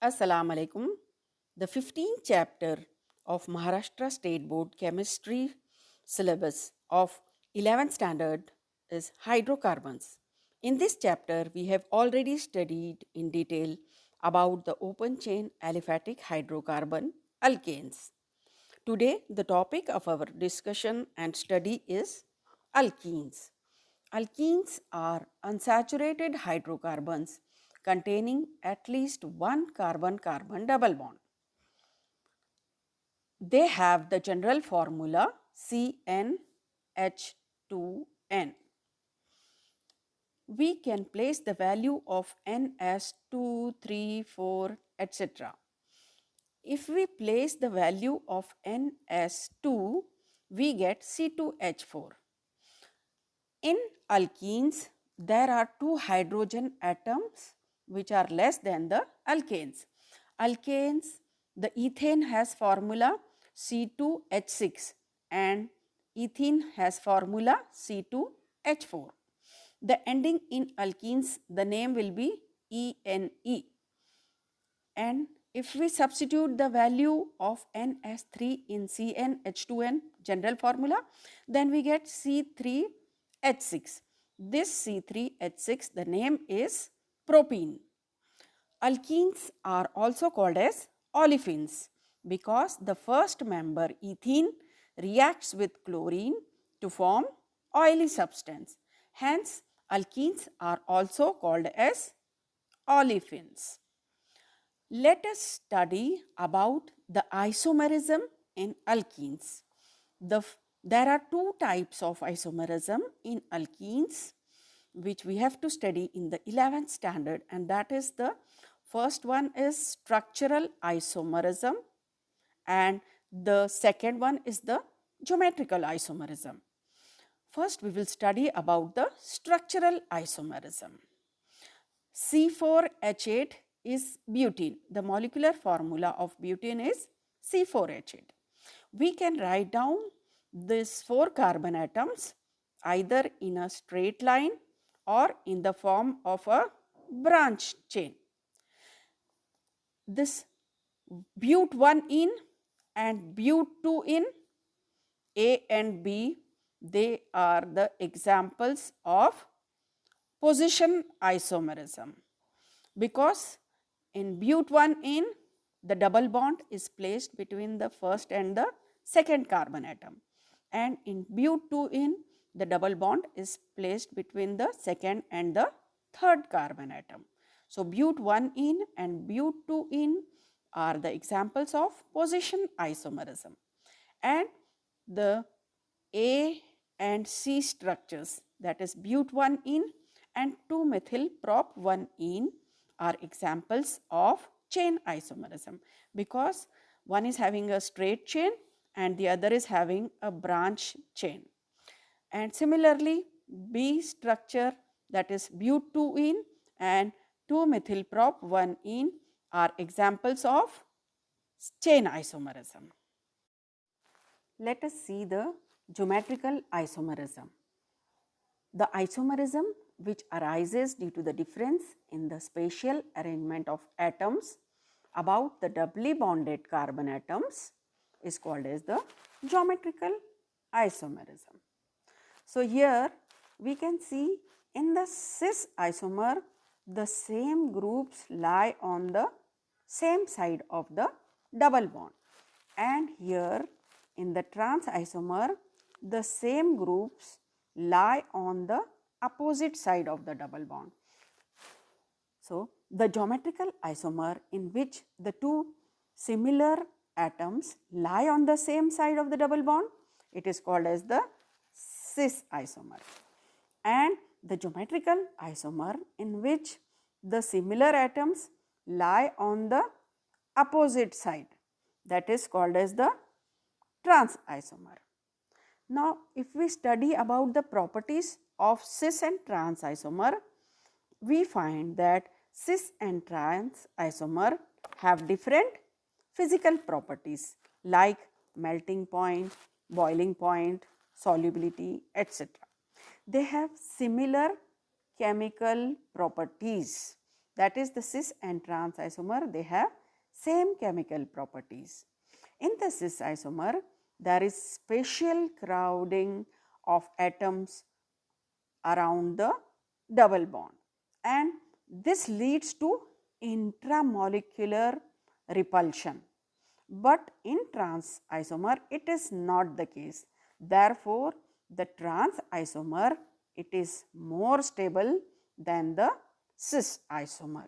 Assalamu alaikum. The 15th chapter of Maharashtra State Board Chemistry syllabus of 11th standard is hydrocarbons. In this chapter, we have already studied in detail about the open chain aliphatic hydrocarbon alkanes. Today, the topic of our discussion and study is alkenes. Alkenes are unsaturated hydrocarbons containing at least one carbon-carbon double bond. They have the general formula CnH2n. We can place the value of n as 2, 3, 4, etc. If we place the value of n as 2, we get C2H4. In alkenes, there are two hydrogen atoms which are less than the alkanes. Alkanes, the ethane has formula C2H6 and ethene has formula C2H4. The ending in alkenes, the name will be ENE. And if we substitute the value of n as 3 in CnH2n general formula, then we get C3H6. This C3H6, the name is propene. Alkenes are also called as olefins because the first member ethene reacts with chlorine to form oily substance. Hence, alkenes are also called as olefins. Let us study about the isomerism in alkenes. There are two types of isomerism in alkenes which we have to study in the 11th standard, and that is the first one is structural isomerism and the second one is the geometrical isomerism. First, we will study about the structural isomerism. C4H8 is butene. The molecular formula of butene is C4H8. We can write down these 4 carbon atoms either in a straight line or in the form of a branch chain. This but1 and but2, A and B, they are the examples of position isomerism because in but1 the double bond is placed between the first and the second carbon atom, and in but2 the double bond is placed between the second and the third carbon atom. So but1 and but2 are the examples of position isomerism, and the A and C structures, that is but1 and 2-methyl-prop-1 are examples of chain isomerism because one is having a straight chain and the other is having a branch chain. And similarly, B structure, that is but2 and 2-methyl-prop-1 are examples of chain isomerism. Let us see the geometrical isomerism. The isomerism which arises due to the difference in the spatial arrangement of atoms about the doubly bonded carbon atoms is called as the geometrical isomerism. So here we can see in the cis isomer the same groups lie on the same side of the double bond, and here in the trans isomer the same groups lie on the opposite side of the double bond. So the geometrical isomer in which the two similar atoms lie on the same side of the double bond, it is called as the cis isomer. And the geometrical isomer in which the similar atoms lie on the opposite side, that is called as the trans isomer. Now, if we study about the properties of cis and trans isomer, we find that cis and trans isomer have different physical properties like melting point, boiling point, solubility, etc. They have similar chemical properties that is the cis and trans isomer, they have same chemical properties. In the cis isomer, there is spatial crowding of atoms around the double bond, and this leads to intramolecular repulsion. But in trans isomer, it is not the case. Therefore, the trans isomer, it is more stable than the cis isomer.